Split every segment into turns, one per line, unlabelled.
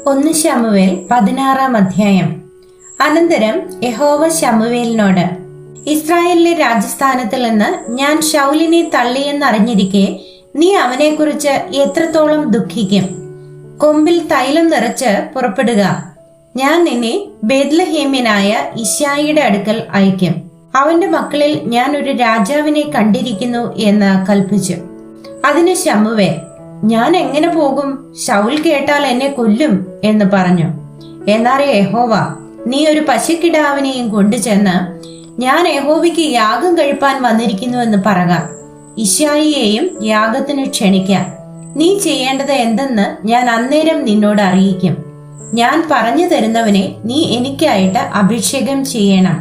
1 ശമൂവേൽ 16-ാം അധ്യായം. അനന്തരം യഹോവ ശമൂവേലിനോട്, ഇസ്രായേലിലെ രാജസ്ഥാനത്തിൽ നിന്ന് ഞാൻ ശൗലിനെ തള്ളിയെന്നറിഞ്ഞിരിക്കെ നീ അവനെക്കുറിച്ച് എത്രത്തോളം ദുഃഖിക്കും? കൊമ്പിൽ തൈലം നിറച്ച് പുറപ്പെടുക. ഞാൻ നിന്നെ ബേത്ലഹേമ്യനായ ഇശ്ശായിയുടെ അടുക്കൽ അയക്കും. അവന്റെ മക്കളിൽ ഞാൻ ഒരു രാജാവിനെ കണ്ടിരിക്കുന്നു എന്ന് കൽപ്പിച്ചു. അതിന് ശമൂവേൽ, ഞാൻ എങ്ങനെ പോകും? ശൗൽ കേട്ടാൽ എന്നെ കൊല്ലും എന്ന് പറഞ്ഞു. എന്നാൽ യഹോവ, നീ ഒരു പശുക്കിടാവിനെയും കൊണ്ടുചെന്ന് ഞാൻ യഹോവയ്ക്ക് യാഗം കഴിപ്പാൻ വന്നിരിക്കുന്നു എന്ന് പറക. ഇശ്ശായിയെയും യാഗത്തിന് ക്ഷണിക്കാം. നീ ചെയ്യേണ്ടത് എന്തെന്ന് ഞാൻ അന്നേരം നിന്നോട് അറിയിക്കും. ഞാൻ പറഞ്ഞു തരുന്നവനെ നീ എനിക്കായിട്ട് അഭിഷേകം ചെയ്യണം.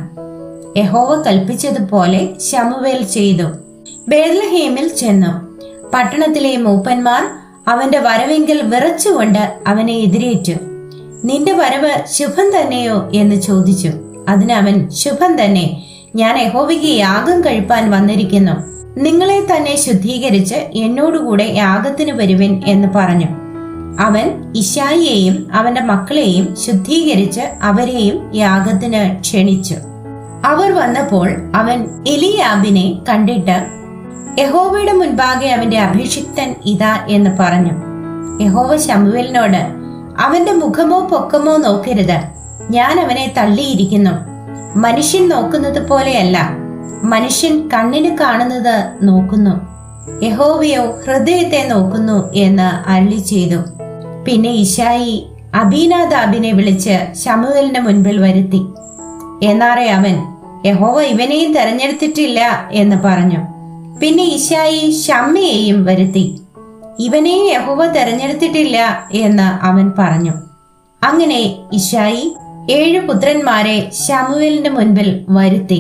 യഹോവ കൽപ്പിച്ചതുപോലെ ശമൂവേൽ ചെയ്തു. ബേത്ലഹേമിൽ ചെന്നു. പട്ടണത്തിലെ മൂപ്പന്മാർ അവന്റെ വരവെങ്കിൽ വിറച്ചുകൊണ്ട് അവനെ എതിരേറ്റു. നിന്റെ വരവ് ശുഭം തന്നെയോ എന്ന് ചോദിച്ചു. അതിന് അവൻ, ശുഭം തന്നെ. ഞാൻ യഹോവയ്ക്ക് യാഗം കഴിപ്പാൻ വന്നിരിക്കുന്നു. നിങ്ങളെ തന്നെ ശുദ്ധീകരിച്ച് എന്നോടുകൂടെ യാഗത്തിന് വരുവിൻ എന്ന് പറഞ്ഞു. അവൻ ഇശ്ശായിയെയും അവന്റെ മക്കളെയും ശുദ്ധീകരിച്ച് അവരെയും യാഗത്തിന് ക്ഷണിച്ചു. അവർ വന്നപ്പോൾ അവൻ എലീയാബിനെ കണ്ടിട്ട്, യഹോവയുടെ മുൻപാകെ അവന്റെ അഭിഷിക്തൻ ഇതാ എന്ന് പറഞ്ഞു. യഹോവ ശമൂവേലിനോട്, അവന്റെ മുഖമോ പൊക്കമോ നോക്കരുത്. ഞാൻ അവനെ തള്ളിയിരിക്കുന്നു. മനുഷ്യൻ നോക്കുന്നത് പോലെയല്ല. മനുഷ്യൻ കണ്ണിന് കാണുന്നത് നോക്കുന്നു, യഹോവയോ ഹൃദയത്തെ നോക്കുന്നു എന്ന് അരുളി ചെയ്തു. പിന്നെ ഇശ്ശായി അബീനാദാബിനെ വിളിച്ച് ശമൂവേലിന്റെ മുൻപിൽ വരുത്തി. എന്നാറെ അവൻ, യഹോവ ഇവനെയും തെരഞ്ഞെടുത്തിട്ടില്ല എന്ന് പറഞ്ഞു. പിന്നെ ഇശ്ശായി ശമ്മയെയും വരുത്തി. ഇവനെയും യഹോവ തെരഞ്ഞെടുത്തിട്ടില്ല എന്ന് അവൻ പറഞ്ഞു. അങ്ങനെ ഇശ്ശായി 7 പുത്രന്മാരെ ശമൂവേലിന്റെ മുൻപിൽ വരുത്തി.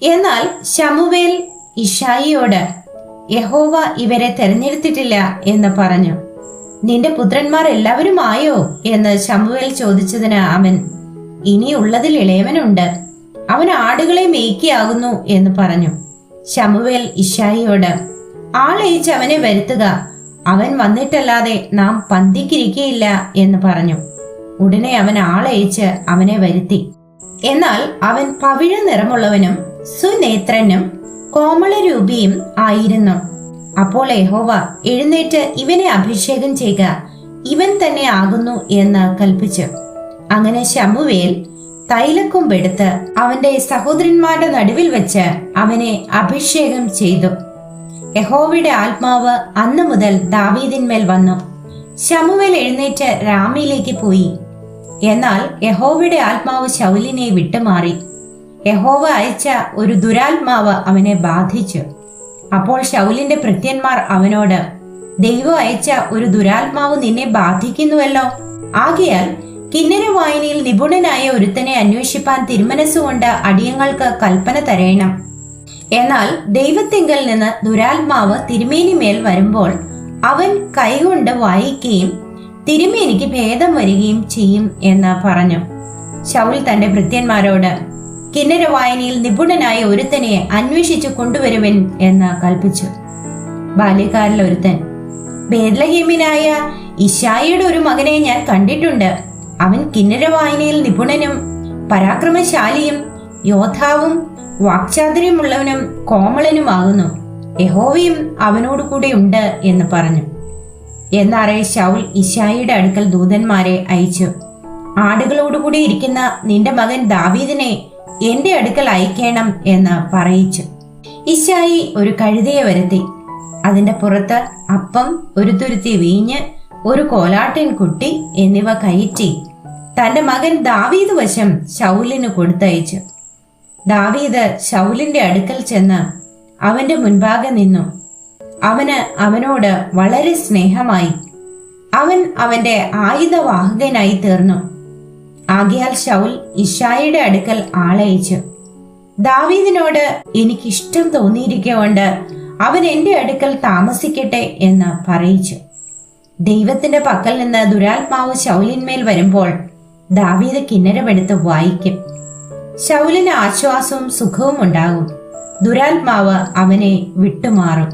എന്നാൽ ശമൂവേൽ ഇശ്ശായിയോട്, യഹോവ ഇവരെ തെരഞ്ഞെടുത്തിട്ടില്ല എന്ന് പറഞ്ഞു. നിന്റെ പുത്രന്മാർ എല്ലാവരും ആയോ എന്ന് ശമൂവേൽ ചോദിച്ചതിന് അവൻ, ഇനിയുള്ളതിൽ ഇളയവനുണ്ട്, അവൻ ആടുകളെ മേയ്ക്കിയാകുന്നു എന്ന് പറഞ്ഞു. ശമൂവേൽ ഇശ്ശായിയോട്, ആളയച്ച് അവനെ വരുത്തുക. അവൻ വന്നിട്ടല്ലാതെ നാം പന്തിക്കിരിക്കയില്ല എന്ന് പറഞ്ഞു. ഉടനെ അവൻ ആളയച്ച് അവനെ വരുത്തി. എന്നാൽ അവൻ പവിഴ നിറമുള്ളവനും സുനേത്രനും കോമളരൂപിയും ആയിരുന്നു. അപ്പോൾ യഹോവ, എഴുന്നേറ്റ് ഇവനെ അഭിഷേകം ചെയ്യുക, ഇവൻ തന്നെ ആകുന്നു എന്ന് കൽപ്പിച്ചു. അങ്ങനെ ശമൂവേൽ തൈലക്കൊമ്പെടുത്ത് അവന്റെ സഹോദരന്മാരുടെ നടുവിൽ വെച്ച് അവനെ അഭിഷേകം ചെയ്തു. യഹോവയുടെ ആത്മാവ് അന്ന് മുതൽ ദാവീദിന്മേൽ വന്നു. ശമൂവേൽ എഴുന്നേറ്റ് രാമയിലേക്ക് പോയി. എന്നാൽ യഹോവയുടെ ആത്മാവ് ശൗലിനെ വിട്ടുമാറി. യഹോവ അയച്ച ഒരു ദുരാത്മാവ് അവനെ ബാധിച്ചു. അപ്പോൾ ശൗലിന്റെ ഭൃത്യന്മാർ അവനോട്, ദൈവം അയച്ച ഒരു ദുരാത്മാവ് നിന്നെ ബാധിക്കുന്നുവല്ലോ. ആകയാൽ കിന്നര വായനയിൽ നിപുണനായ ഒരുത്തനെ അന്വേഷിപ്പാൻ തിരുമനസ്സുകൊണ്ട് അടിയങ്ങൾക്ക് കൽപ്പന തരേണം. എന്നാൽ ദൈവത്തിങ്കൽ നിന്ന് ദുരാത്മാവ് തിരുമേനിമേൽ വരുമ്പോൾ അവൻ കൈകൊണ്ട് വായിക്കുകയും തിരുമേനിക്ക് ഭേദം വരികയും ചെയ്യും എന്ന് പറഞ്ഞു. ശൗൽ തന്റെ ഭൃത്യന്മാരോട്, കിന്നര വായനയിൽ നിപുണനായ ഒരുത്തനെ അന്വേഷിച്ചു കൊണ്ടുവരുവൻ എന്ന് കൽപ്പിച്ചു. ബാല്യക്കാരിൽ ഒരുത്തൻ, ബേത്ലഹേമ്യനായ ഇശ്ശായിയുടെ ഒരു മകനെ ഞാൻ കണ്ടിട്ടുണ്ട്. അവൻ കിന്നര വായനയിൽ നിപുണനും പരാക്രമശാലിയും യോദ്ധാവും വാക്ചാതുര്യമുള്ളവനും കോമളനുമാകുന്നു. യഹോവയും അവനോട് കൂടെ ഉണ്ട് എന്ന് പറഞ്ഞു. എന്നാറെ ശൗൽ ഇശ്ശായിയുടെ അടുക്കൽ ദൂതന്മാരെ അയച്ചു. ആടുകളോടുകൂടി ഇരിക്കുന്ന നിന്റെ മകൻ ദാവീദിനെ എന്റെ അടുക്കൽ അയക്കണം എന്ന് പറയിച്ചു. ഇശ്ശായി ഒരു കഴുതയെ വരുത്തി. അതിന്റെ പുറത്ത് അപ്പം, ഒരു തുരുത്തി വീഞ്ഞ്, ഒരു കോലാട്ടിൻ കുട്ടി എന്നിവ കയറ്റി തന്റെ മകൻ ദാവീദ് വശം ശൗലിന് കൊടുത്തയച്ചു. ദാവീദ് ശൗലിന്റെ അടുക്കൽ ചെന്ന് അവന്റെ മുൻപാകെ നിന്നു. അവനോട് വളരെ സ്നേഹമായി. അവൻ അവന്റെ ആയുധവാഹകനായി തീർന്നു. ആകയാൽ ശൗൽ ഇശ്ശായിയുടെ അടുക്കൽ ആളയച്ചു. ദാവീദിനോട് എനിക്കിഷ്ടം തോന്നിയിരിക്കൊണ്ട് അവൻ എന്റെ അടുക്കൽ താമസിക്കട്ടെ എന്ന് പറയിച്ചു. ദൈവത്തിന്റെ പക്കൽ നിന്ന് ദുരാത്മാവ് ശൗലിന്മേൽ വരുമ്പോൾ ദാവീദ് കിന്നരമെടുത്ത് വായിക്കും. ശൗലിന് ആശ്വാസവും സുഖവും ഉണ്ടാകും. ദുരാത്മാവ് അവനെ വിട്ടുമാറും.